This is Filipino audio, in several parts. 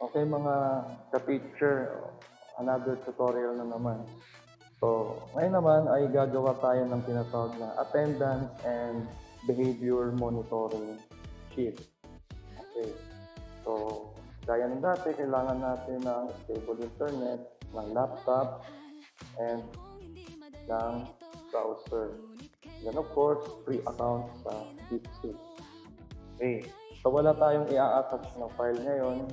Okay mga ka-teacher, another tutorial na naman. So, ngayon naman ay gagawa tayo ng tinatawag na attendance and behavior monitoring sheet. Okay. So, gaya ng dati, kailangan natin ng stable internet, ng laptop, and ng browser. Then of course, free account sa DeepSeek. Okay. So, wala tayong i-attach ng file ngayon.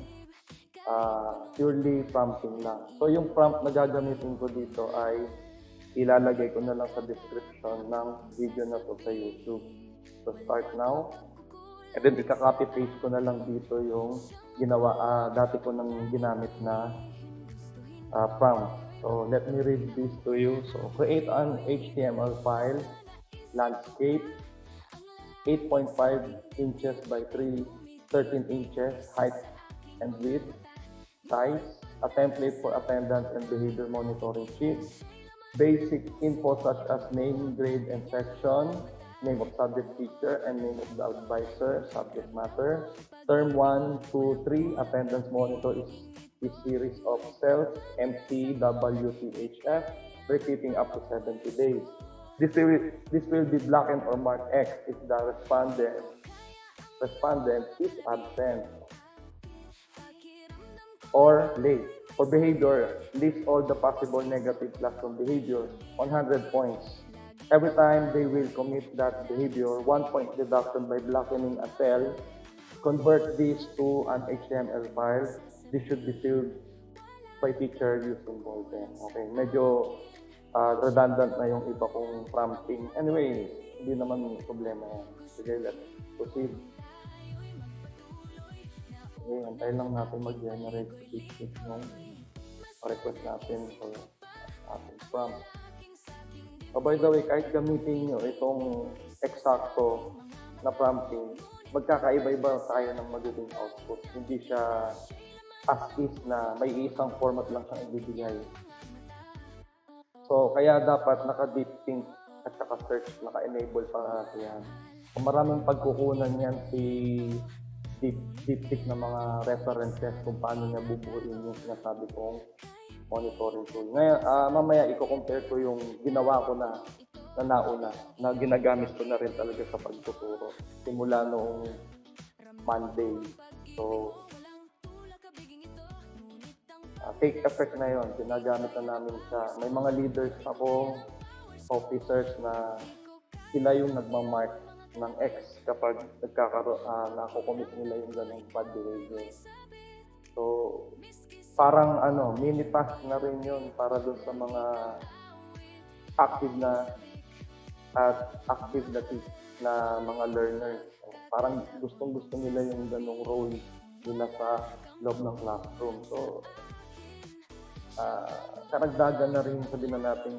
Purely prompting lang. So yung prompt na gagamitin ko dito ay ilalagay ko na lang sa description ng video na to sa YouTube. So start now. And then ika-copy paste ko na lang dito yung ginawa, dati ko nang ginamit na prompt. So let me read this to you. So create an HTML file, landscape, 8.5 inches by 13 inches, height and width, size, a template for attendance and behavior monitoring sheet, basic info such as name, grade, and section, name of subject teacher, and name of the advisor, subject matter. Term 1, 2, 3, attendance monitor is a series of cells, empty, WTHF, repeating up to 70 days. This will be blackened or marked X if the respondent is absent or late. For behavior, list all the possible negative classroom behavior, 100 points. Every time they will commit that behavior, 1 point deducted by blackening a cell. Convert this to an HTML file. This should be filled by teacher using ballpen. Okay, medyo redundant na yung iba kong prompting. Anyway, hindi naman problema yan. Sige, let's proceed. Okay, antayin lang natin mag-generate ng request natin for ating prompt. So by the way, kahit gamitin nyo itong eksakto na prompting, magkakaiba-iba tayo ng magiging output. Hindi siya as is na may isang format lang siyang ibibigay. So kaya dapat naka-deep think at saka search, naka-enable pa natin yan. Kung maraming pagkukunan yan si deep na mga references kung paano niya bubuuin yung sinasabi kong monitoring tool. Ngayon, mamaya i-compare ko yung ginawa ko na nauna, na ginagamit ko na rin talaga sa pagtuturo simula noong Monday. So, take effect na yon. Ginagamit na namin sa, may mga leaders ako, officers na sila yung nagmamark ng X kapag nakukomit nila yung ganong bad behavior. So, parang mini task na rin yun para dun sa mga active na mga learners. So, parang gustong-gusto nila yung ganong role nila sa loob ng classroom. So, karagdagan na rin sabihin na natin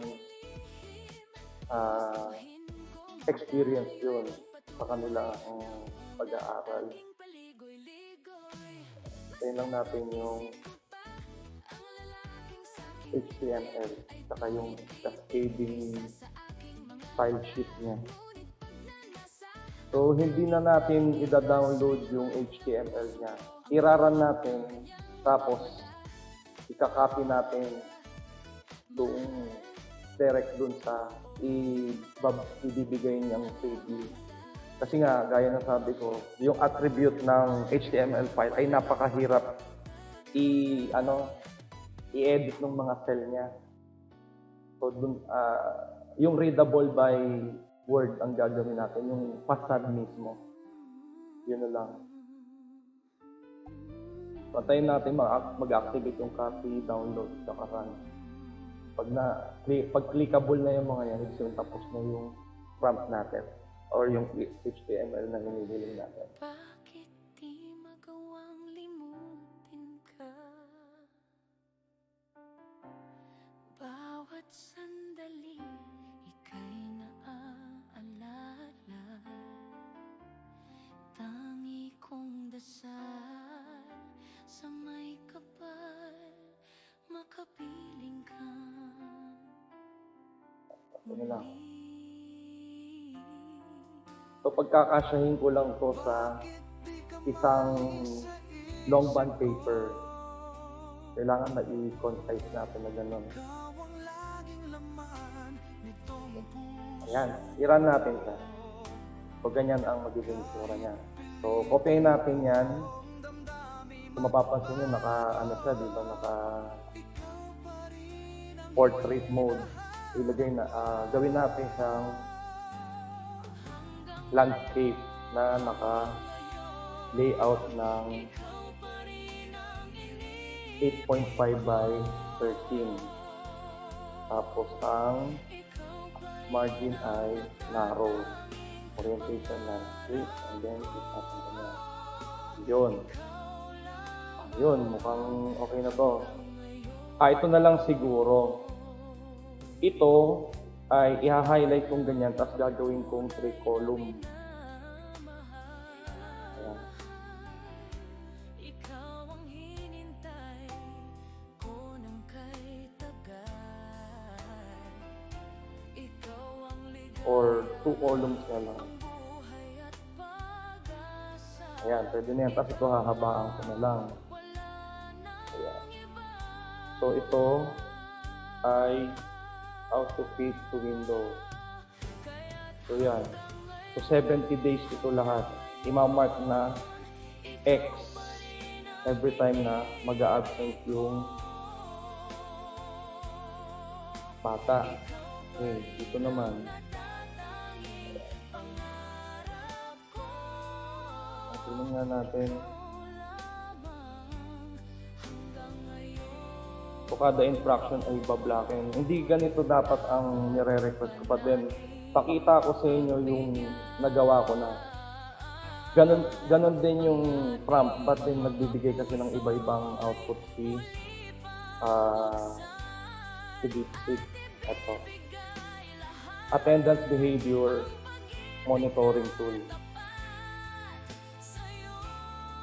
experience yun sa kanilang pag-aaral. Tayo lang natin yung HTML saka yung cascading file sheet niya. So, hindi na natin i-download yung HTML niya. I-run natin, tapos ika-copy natin direct dun sa ibibigay niyang table. Kasi nga, gaya ng sabi ko, yung attribute ng HTML file ay napakahirap i-edit ng mga cell niya. So, yung readable by word ang gagawin natin, yung facade mismo. Yun na lang. Patayin natin mag-activate yung copy, download, saka run. Pag clickable na yung mga yan, so tapos na yung prompt natin or yung HTML na hinihiling natin. Bakit di magawang limutin ka? Bawat sandali ika'y naaalala. Tangi kong dasal sa may kapal, makapiling ka. Ano lang. So pagkakasyahin ko lang to sa isang long bond paper. Kailangan na i-concise natin na gano'n. Ayan, i-run natin siya. So, ganyan ang magiging itsura niya. So, copyin natin yan. Kung mapapansin nyo, naka, siya, di ba, naka portrait mode. Ilagay na, gawin natin siyang landscape na naka layout ng 8.5 by 13. Tapos ang margin ay narrow. Orientation landscape, and then it natin na. Yun. Yun, mukhang okay na to. Ito na lang siguro. Ito ay i-highlight kong ganyan, tapos gagawin kong 3 column. Ayan. Ikaw ang hinintay ko ng kay tagal. Ikaw ang ligaw Or 2 columns na lang. buhay at pag-asa. Ayan, pwede na yan. Tapos ito hahabaan ko na lang. Ayan. So ito ay how to fit to window. So yan. So 70 days ito lahat. Imamark na X every time na mag-a-absent yung bata. Okay, dito naman. Tingnan nga natin. So kada infraction ay bablakin. Hindi ganito dapat ang nire-request ko, but then pakita ko sa inyo yung nagawa ko na. Ganon din yung prompt, but then nagbibigay kasi ng iba-ibang output si DeepSeek. Ito. Attendance behavior monitoring tool.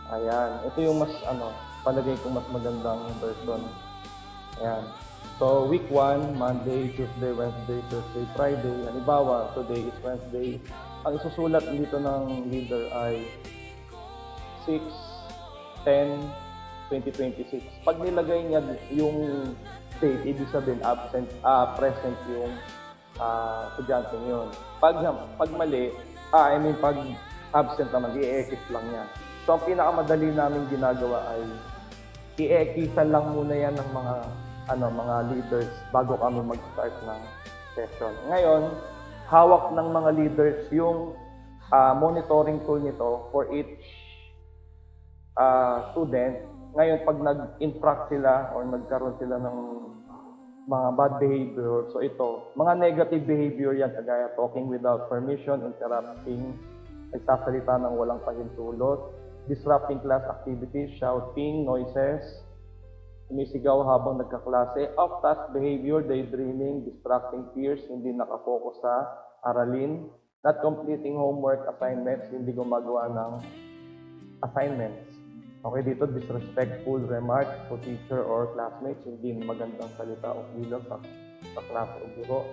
Ayan. Ito yung mas palagay ko mas magandang version. Ayan. So, week 1, Monday, Tuesday, Wednesday, Thursday, Friday. Halimbawa, today is Wednesday. Ang isusulat dito ng leader ay 6/10/2026. Pag nilagay niya yung date, ibig sabihin present yung estudyante yun. Pag mali, pag absent naman, i-exit lang niya. So, ang pinakamadali namin ginagawa ay i-exitan lang muna yan ng mga leaders bago kami mag-start ng session. Ngayon, hawak ng mga leaders yung monitoring tool nito for each student. Ngayon, pag nag-infract sila or nagkaroon sila ng mga bad behavior, so ito, mga negative behavior yan, kagaya talking without permission, interrupting, nagsasalita ng walang pahintulot, disrupting class activities, shouting, noises, sumisigaw habang nagkaklase, off-task behavior, daydreaming, distracting peers, hindi nakafocus sa aralin, not completing homework assignments, hindi gumagawa ng assignments. Okay, dito, disrespectful remarks to teacher or classmates, hindi magandang salita o bilang sa klase o guro.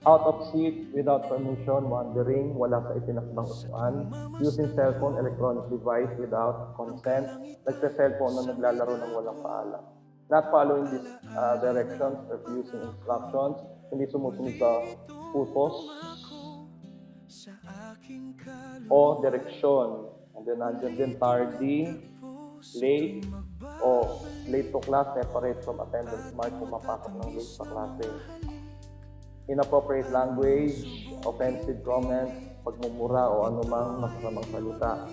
Out of seat, without permission, wandering, wala sa itinakdang upuan, using cellphone, electronic device without consent, nagsa-cellphone na naglalaro ng walang paalam. Not following these directions, refusing instructions, hindi sumusunod sa utos o direksyon. And then nandiyan din tardy, late, o late to class, separate from attendance mark kung mapasok ng late sa klase. Inappropriate language, offensive comments, pagmumura o anumang masasamang salita.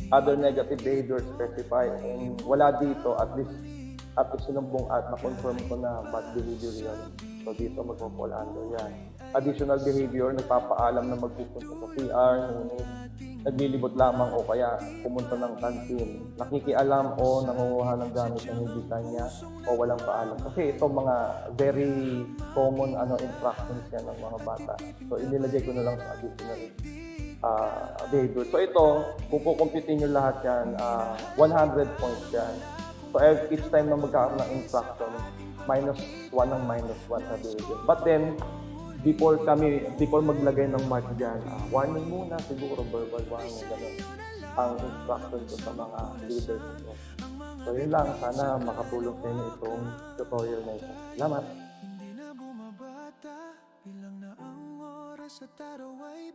Other negative behavior specified, and wala dito, at least sinumbong at na-confirm ko na bad behavior yun. So dito magpo-fall under yan. Additional behavior, nagpapaalam na magpupunta sa CR, ngunit naglilibot lamang o kaya pumunta ng canteen. Nakikialam o nangunguha ng gamit na hindi kanya o walang paalam. Kasi ito mga very common infractions yan ng mga bata. So inilagay ko na lang sa additional behavior. So ito, kung kukumpitin nyo lahat yan, 100 points yan. So each time na magkakaroon ng infraction, -1 ng -1 sa behavior. But then, before maglagay ng mark dyan, warning muna siguro, verbal warning, gano'n ang instruction ko sa mga leaders. So yun lang, sana makatulong sa inyo itong tutorial na ito. Salamat! Hindi na bumabata, bilang na ang oras at araw ay